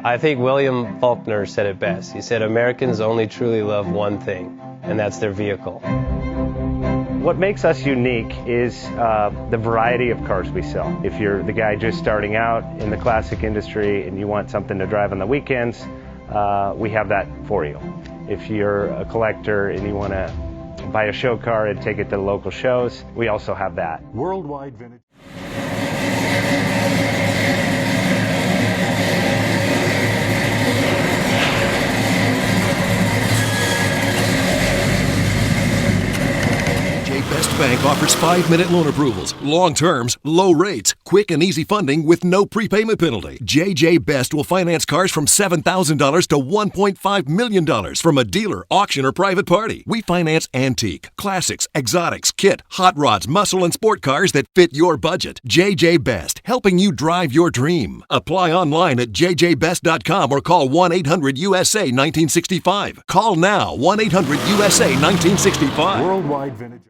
I think William Faulkner said it best. He said, Americans only truly love one thing, and that's their vehicle. What makes us unique is the variety of cars we sell. If you're the guy just starting out in the classic industry and you want something to drive on the weekends, we have that for you. If you're a collector and you want to buy a show car and take it to the local shows, we also have that. Worldwide Vintage. Best Bank offers 5-minute loan approvals, long terms, low rates, quick and easy funding with no prepayment penalty. JJ Best will finance cars from $7,000 to $1.5 million from a dealer, auction, or private party. We finance antique, classics, exotics, kit, hot rods, muscle, and sport cars that fit your budget. JJ Best, helping you drive your dream. Apply online at jjbest.com or call 1-800-USA-1965. Call now, 1-800-USA-1965. Worldwide Vintage.